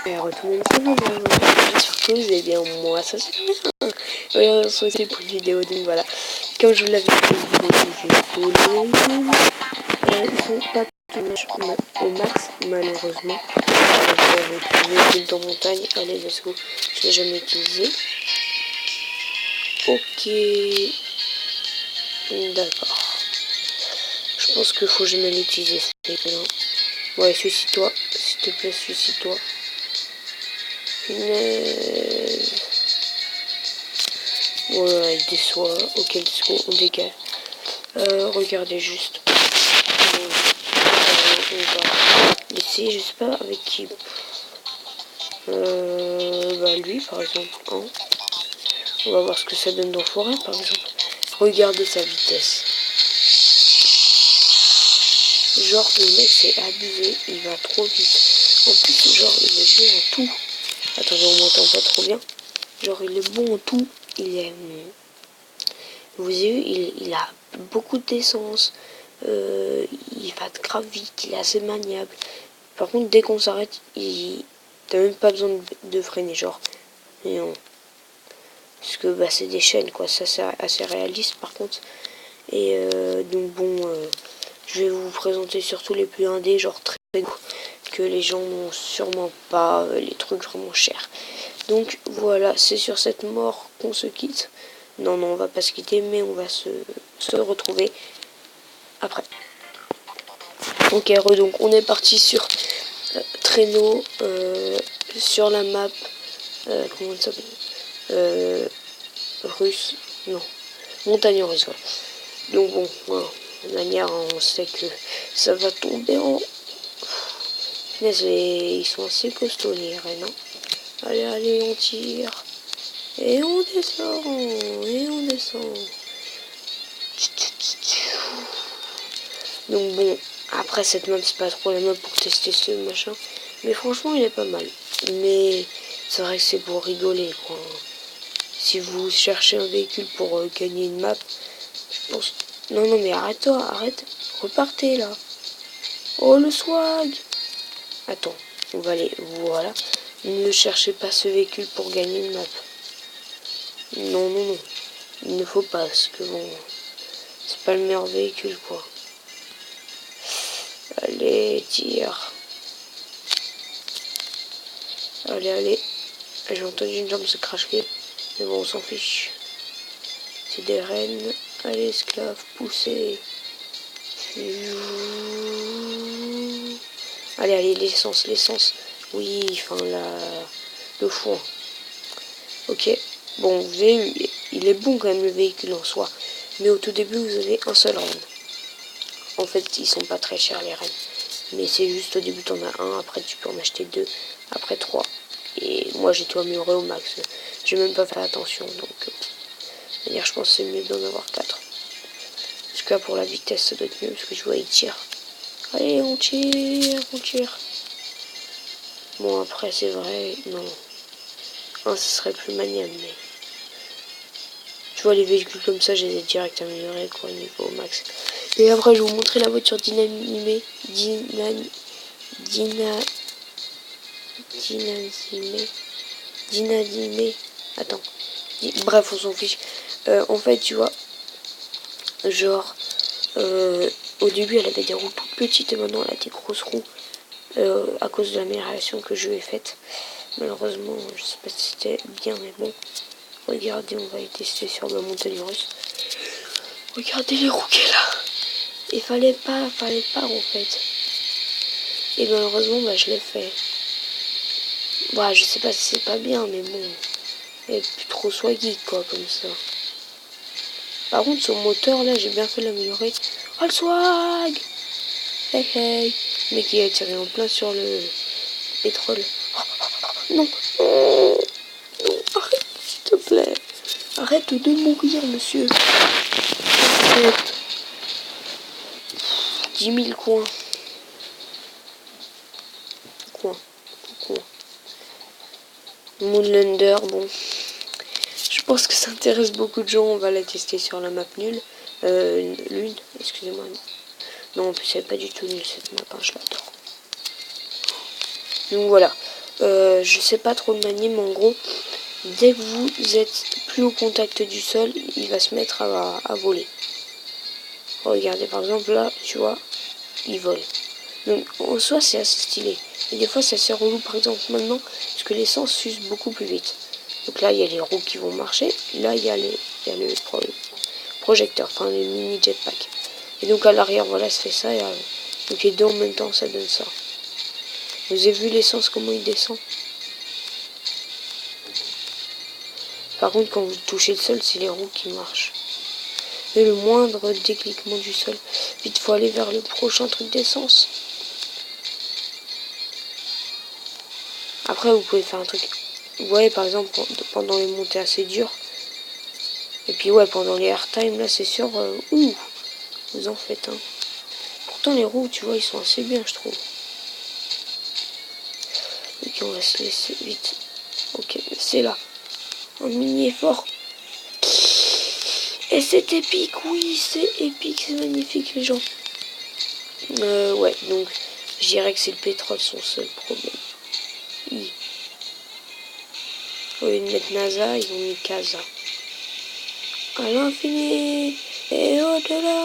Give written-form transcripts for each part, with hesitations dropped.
Alors tout le monde, ça va bien, j'espère que vous allez bien, moi ça se bien. On se retrouve pour une vidéo, donc voilà. Comme je vous l'avais dit, ils sont pas tous au max, malheureusement. Avec le véhicule en montagne, allez, let's go, je l'ai jamais utilisé. Ok, d'accord. Je pense qu'il faut jamais l'utiliser, ce véhicule. Ouais, suicide-toi, s'il te plaît, suicide-toi. Voilà, il déçoit. Ok, let's go, on dégage. Regardez juste. On va laisser, je sais pas avec qui. Bah lui par exemple. Hein. On va voir ce que ça donne dans forêt par exemple. Regardez sa vitesse. Genre le mec c'est abusé, il va trop vite. En plus genre il est bon en tout. Attendez, on m'entend pas trop bien. Genre il est bon en tout. Il est... Vous avez vu, il a beaucoup d'essence. Il va grave vite, il est assez maniable. Par contre, dès qu'on s'arrête, t'as même pas besoin de freiner, genre. Et non. Parce que bah, c'est des chaînes, quoi. Ça, c'est assez réaliste, par contre. Et donc, bon, je vais vous présenter surtout les plus indés, genre très gros, que les gens n'ont sûrement pas, les trucs vraiment chers. Donc, voilà, c'est sur cette mort qu'on se quitte. Non, non, on va pas se quitter, mais on va se retrouver après. Ok, donc on est parti sur traîneau, sur la map, comment ça s'appelle, russe, non, montagne russe, voilà. Donc bon, voilà, de manière, on sait que ça va tomber en... Ils sont assez costauds les rennes, hein. Allez, allez, on tire. Et on descend, et on descend. Donc bon, après cette map, c'est pas trop la map pour tester ce machin. Mais franchement, il est pas mal. Mais c'est vrai que c'est pour rigoler, quoi. Si vous cherchez un véhicule pour gagner une map, je pense... Non, non, mais arrête-toi, arrête. Repartez, là. Oh, le swag. Attends, on va aller... Voilà. Ne cherchez pas ce véhicule pour gagner une map. Non, non, non. Il ne faut pas, parce que bon... C'est pas le meilleur véhicule, quoi. Allez, tire. Allez, allez. J'ai entendu une jambe se cracher. Mais bon, on s'en fiche. C'est des rennes. Allez, esclaves, poussez. Allez, allez, l'essence, l'essence. Oui, enfin, le foin. Ok. Bon, vous avez vu, il est bon quand même le véhicule en soi. Mais au tout début, vous avez un seul renne. En fait, ils sont pas très chers, les rennes. Mais c'est juste au début, t'en as un. Après, tu peux en acheter deux. Après, trois. Et moi, j'ai tout amélioré au max. J'ai même pas fait attention. Donc, d'ailleurs, je pense que c'est mieux d'en avoir 4. Parce que là, pour la vitesse, ça doit être mieux. Parce que je vois, il tire. Allez, on tire, on tire. Bon, après, c'est vrai, non. Un, ce serait plus maniable, mais... Tu vois, les véhicules comme ça, je les ai direct améliorés, quoi, niveau max. Et après, je vais vous montrer la voiture dynamée. Dynamée. Attends. Bref, on s'en fiche. En fait, tu vois, genre, au début, elle avait des roues toutes petites et maintenant, elle a des grosses roues. À cause de l'amélioration que je lui ai faite. Malheureusement, je sais pas si c'était bien, mais bon. Regardez, on va les tester sur la montagne russe. Regardez les roues qu'elle a. Et fallait pas en fait. Et malheureusement, bah, je l'ai fait. Bah, je sais pas si c'est pas bien, mais bon. Elle est plus trop swaggy, quoi, comme ça. Par contre, son moteur, là, j'ai bien fait l'améliorer. Oh, le swag! Hey, hey! Mais qui a tiré en plein sur le pétrole. Oh, non! Non, arrête, s'il te plaît. Arrête de mourir, monsieur. Arrête. 10 000 coins. Moonlander, bon. Je pense que ça intéresse beaucoup de gens. On va la tester sur la map nulle. Lune, excusez-moi. Non, en plus, elle n'est pas du tout nulle cette map. Hein, je l'adore. Donc voilà. Je sais pas trop le manier, mais en gros, dès que vous êtes plus au contact du sol, il va se mettre à voler. Regardez, par exemple, là, tu vois, il vole. Donc, en soi, c'est assez stylé. Et des fois, c'est assez relou, par exemple, maintenant, parce que l'essence s'use beaucoup plus vite. Donc là, il y a les roues qui vont marcher. Là, il y a le projecteur, enfin, les mini jetpack. Et donc, à l'arrière, voilà, ça fait ça. Et, donc, les deux en même temps, ça donne ça. Vous avez vu l'essence, comment il descend? Par contre, quand vous touchez le sol, c'est les roues qui marchent. Et le moindre décliquement du sol. Vite, faut aller vers le prochain truc d'essence. Après, vous pouvez faire un truc. Vous voyez, par exemple, pendant les montées assez dures. Et puis, ouais, pendant les airtime, là, c'est sûr. Ouh, vous en faites un. Pourtant, les roues, tu vois, ils sont assez bien, je trouve. Ok, on va se laisser vite. Ok, c'est là. Un mini effort. Et c'est épique, oui, c'est épique, c'est magnifique, les gens. Ouais, donc, je dirais que c'est le pétrole son seul problème. Au lieu de mettre NASA, ils ont mis Casa. À l'infini et au-delà.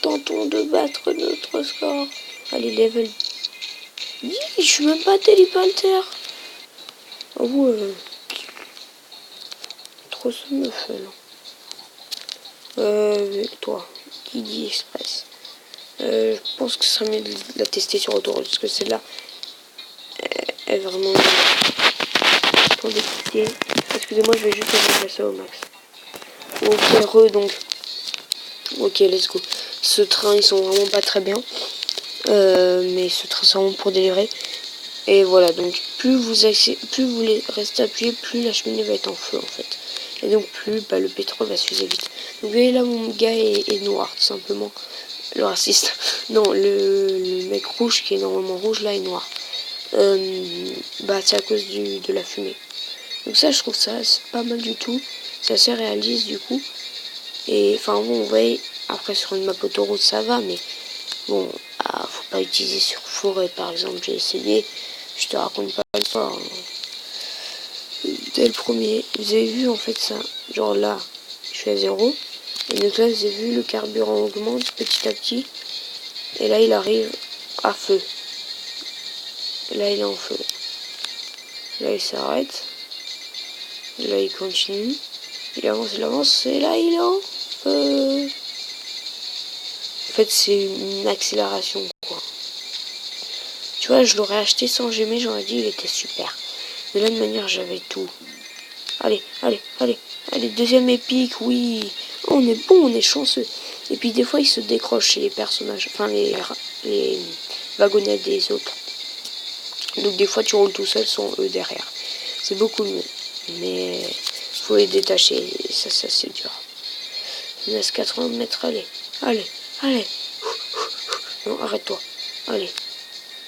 Tentons de battre notre score. Allez, level. Je suis même pas télépalter. Oh, trop ça me fait, là. Toi, qui dit express. Je pense que ce serait mieux de la tester sur autoroute, parce que celle-là est vraiment... Attendez, excusez-moi, je vais juste remettre ça au max. Ok, donc. Ok, let's go. Ce train, ils sont vraiment pas très bien. Mais ce train, c'est vraiment pour délirer. Et voilà, donc plus vous restez appuyé, plus la cheminée va être en feu, en fait. Et donc plus le pétrole va s'user vite. Donc vous voyez là, mon gars est noir, tout simplement. Le raciste. Non, le mec rouge, qui est normalement rouge, là, est noir. C'est à cause de la fumée. Donc ça, je trouve ça c'est pas mal du tout. C'est assez réaliste, du coup. Et enfin bon, vous voyez, après sur une map autoroute ça va, mais bon, faut pas utiliser sur forêt par exemple. J'ai essayé, je te raconte pas l'histoire. Dès le premier, vous avez vu en fait ça, genre là, je suis à 0. Et donc là, vous avez vu le carburant augmente petit à petit. Et là, il arrive à feu. Et là, il est en feu. Là, il s'arrête. Là, il continue. Il avance, et là, il est en feu. En fait, c'est une accélération, quoi. Tu vois, je l'aurais acheté sans gemmer, j'aurais dit il était super. Mais là, de manière, j'avais tout. Allez, allez, allez, allez, deuxième épique, oui. Oh, on est bon, on est chanceux. Et puis, des fois, ils se décrochent chez les personnages, enfin, les wagonnettes des autres. Donc, des fois, tu roules tout seul, sont eux derrière. C'est beaucoup mieux. Mais, faut les détacher, et ça, c'est dur. Il me reste 80 mètres, allez, allez, allez. Non, arrête-toi. Allez.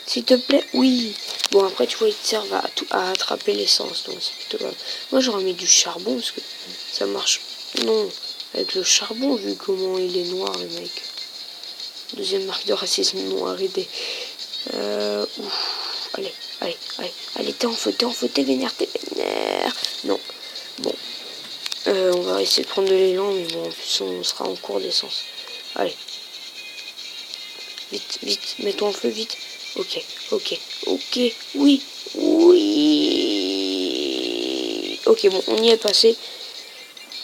S'il te plaît, oui. Bon, après, tu vois, ils te servent à attraper l'essence, donc c'est plutôt mal. Moi, j'aurais mis du charbon, parce que ça marche. Non, avec le charbon, vu comment il est noir, le mec. Deuxième marque de racisme, noir aidé. Allez, allez, allez, allez, t'es en feu, t'es vénère, Non, bon. On va essayer de prendre de l'élan, mais bon, en plus, on sera en cours d'essence. Allez. Vite, vite, mets-toi en feu, vite. Ok, ok, ok, oui, oui. Ok, bon, on y est passé.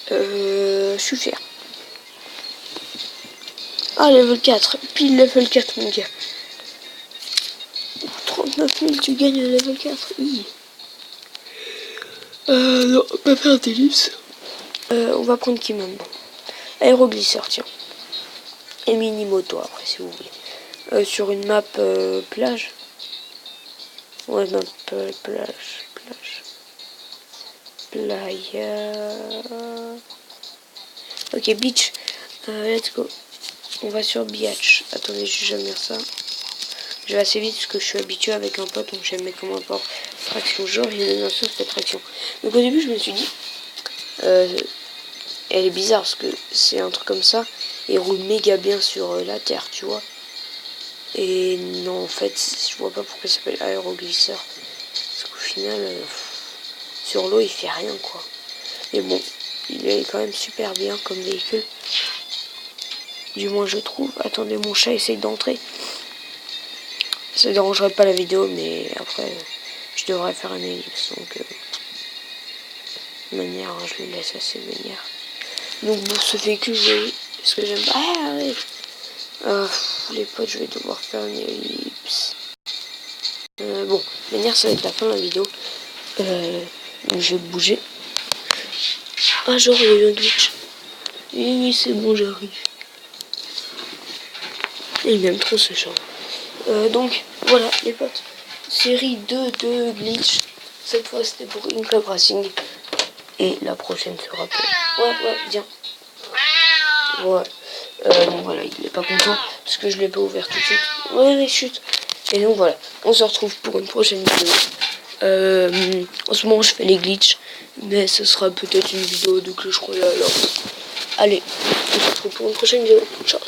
Je suis fier. Ah, level 4, pile level 4, mon gars. 39 000, tu gagnes le level 4. Non, pas faire d'ellipse. On va prendre qui même. Aéroglisseur, tiens. Et mini-moto, après, si vous voulez. Sur une map plage. Ouais, map plage. Playa. Ok, beach. Let's go. On va sur beach. Attendez, je vais jamais faire ça. Je vais assez vite parce que je suis habitué avec un pote, donc j'aime mettre comme apport traction. Genre, il y a une notion de traction. Donc au début, je me suis dit, elle est bizarre parce que c'est un truc comme ça et roule méga bien sur la terre, tu vois. Et non, en fait, je vois pas pourquoi il s'appelle aéroglisseur. Parce qu'au final, sur l'eau, il fait rien, quoi. Mais bon, il est quand même super bien comme véhicule. Du moins, je trouve. Attendez, mon chat essaye d'entrer. Ça ne dérangerait pas la vidéo, mais après, je devrais faire un ellipse. Donc, de manière, je le laisse à ses manières. Donc, pour ce véhicule, ce que j'aime pas. Ah, arrête. Les potes, je vais devoir faire une ellipse. Bon, de manière, ça va être la fin de la vidéo. Donc, je vais bouger. Ah, genre, il y a eu un glitch. Oui, c'est bon, j'arrive. Il aime trop ce chat. Donc, voilà, les potes. Série 2 de glitch. Cette fois, c'était pour une Club Racing. Et la prochaine sera pour... Ouais, viens. Ouais. Donc voilà, il est pas content parce que je l'ai pas ouvert tout de suite. Ouais, chut. Et donc voilà, on se retrouve pour une prochaine vidéo. En ce moment, je fais les glitches, mais ce sera peut-être une vidéo de Clash Royale. Alors, allez, on se retrouve pour une prochaine vidéo. Ciao.